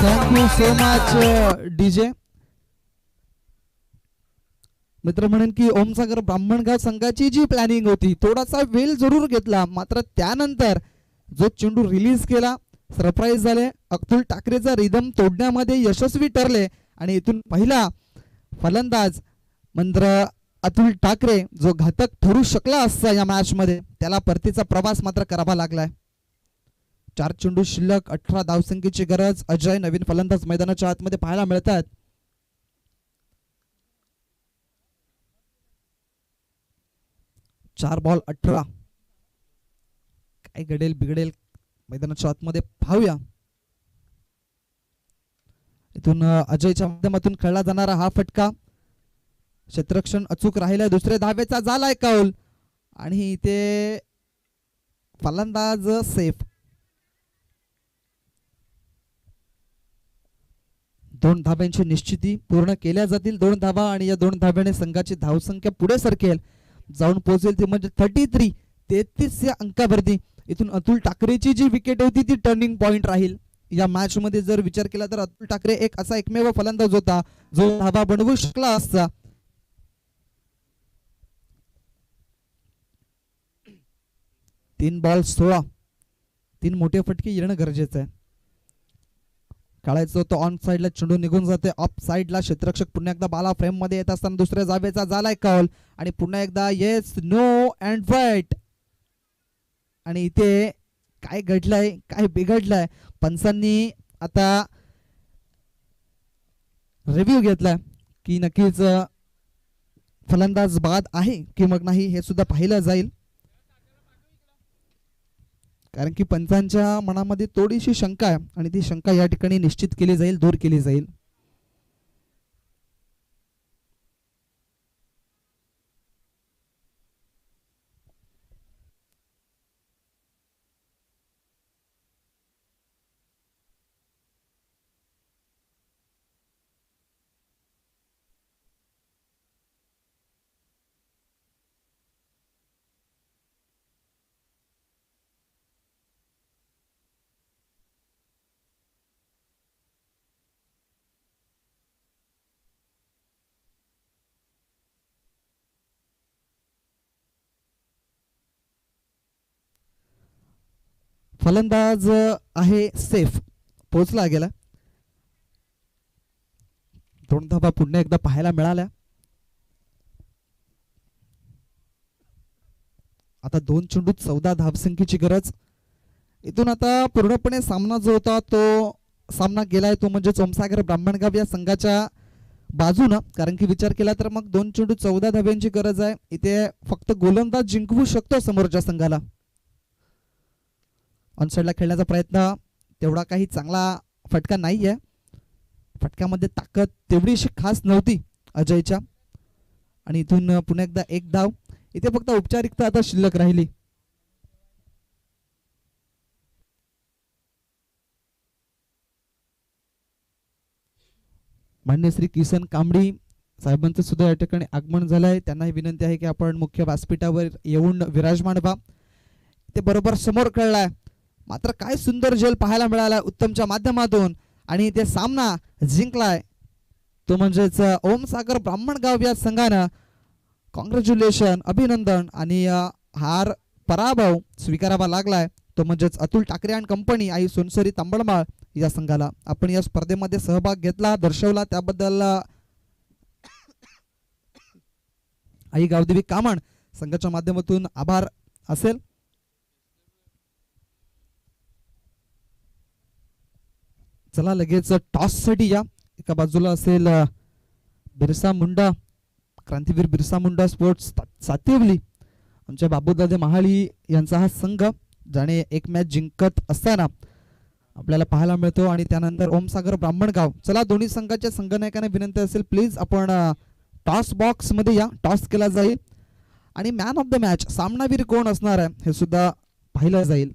Thank you so much DJ. मित्र म्हणेन की ओमसागर ब्राह्मणगाव संघाची जी प्लॅनिंग होती थोडासा वेळ जरूर घेतला, मात्र त्यानंतर जो चेंडू रिलीज केला सरप्राईज झाले. अतुल ठाकरेचा रिदम तोडण्यामध्ये यशस्वी ठरले आणि इथून पहिला फलंदाज मंत्र अतुल ठाकरे जो घातक ठरू शकला असता या मॅच मध्ये, त्याला परतीचा प्रवास मात्र करावा लागलाय. 4 चेंडू शिल्लक, 18 धावसंख्येची गरज. अजय नवीन फलंदाज मैदानाच्या आतमध्ये पाहायला मिळतात. चार बॉल 18. काय घडेल बिघडेल मैदानाच्या आतमध्ये पाहूया. इथून अजयच्या माध्यमातून खेळला जाणारा हा फटका. क्षेत्ररक्षण अचूक राहिलाय. दुसऱ्या धावेचा झालाय कौल आणि इथे फलंदाज सेफ. 2 धाब्यांची निश्चिती पूर्ण केल्या जातील. 2 धावा आणि या 2 धाब्याने संघाची धावसंख्या पुढे सरकेल, जाऊन पोहोचेल ती म्हणजे 33 या अंकावरती. इथून अतुल ठाकरेची जी विकेट होती ती टर्निंग पॉइंट राहील या मॅच मध्ये. जर विचार केला तर अतुल ठाकरे एक असा एकमेव फलंदाज होता जो धावा बनवू शकला असता. तीन बॉल 16. 3 मोठे फटके येणं गरजेचं आहे. काढायचं होतं ऑन साइडला, चेंडू निघून जाते ऑफ साइडला. क्षेत्ररक्षक पुन्हा एकदा बाला फ्रेम मध्ये येत असताना दुसऱ्या जावेचा झालाय कॉल आणि पुन्हा एकदा येस नो अँड वाईट. आणि इथे काय घडलंय काय बिघडलंय, पंचांनी आता रिव्ह्यू घेतलाय की नक्कीच फलंदाज बाद आहे की मग नाही हे सुद्धा पाहिलं जाईल. कारण की पंचांच्या मनामध्ये थोडीशी शंका आहे आणि ती शंका या ठिकाणी निश्चित केली जाईल, दूर केली जाईल. फलंदाज आहे सेफ, पोहोचला गेला. 2 धावा पुन्हा एकदा पाहायला मिळाल्या. आता 2 चेंडूत 14 धावसंख्येची गरज. इथून आता पूर्णपणे सामना जो होता तो सामना गेलाय तो म्हणजे ओमसागर ब्राह्मणगाव या संघाच्या बाजूनं, कारण की विचार केला तर मग 2 चेंडू 14 धाब्यांची गरज आहे. इथे फक्त गोलंदाज जिंकवू शकतो समोरच्या संघाला. ऑनसाइडला खेळण्याचा प्रयत्न तेवढा काही चांगला फटका नाहीये. फटक्यामध्ये ताकद तेवढीशी खास नव्हती अजयच्या. आणि इथून पुन्हा एकदा एक धाव. इथे फक्त औपचारिकता आता शिल्लक राहिली. मान्य श्री किसन कांबडी साहेबांचं सुद्धा या ठिकाणी आगमन झालंय. त्यांनाही विनंती आहे की आपण मुख्य व्यासपीठावर येऊन विराजमान व्हा. ते बरोबर समोर कळलाय. मात्र काय सुंदर झेल पाहायला मिळाला उत्तमच्या माध्यमातून आणि ते सामना जिंकलाय तो म्हणजेच ओमसागर ब्राह्मणगाव या संघानं. कॉंग्रॅच्युलेशन, अभिनंदन. आणि हार पराभव स्वीकारावा लागलाय तो म्हणजेच अतुल ठाकरे अँड कंपनी आई सोनसरी तांबडमाळ या संघाला. आपण या स्पर्धेमध्ये सहभाग घेतला, दर्शवला त्याबद्दल आई गावदेवी कामण संघाच्या माध्यमातून आभार असेल. चला लगेच टॉस साठी या. एका बाजूला असेल बिरसा मुंडा, क्रांतीवीर बिरसा मुंडा स्पोर्ट्स सातिवली, आमच्या बाबूदादे महाळी यांचा हा संघ ज्याने एक मॅच जिंकत असताना आपल्याला पाहायला मिळतो. आणि त्यानंतर ओमसागर ब्राह्मणगाव. चला दोन्ही संघाच्या संघनायकांना विनंती असेल प्लीज आपण टॉस बॉक्स मध्ये या. टॉस केला जाईल आणि मॅन ऑफ द मॅच सामनावीर कोण असणार आहे हे सुद्धा पाहिलं जाईल.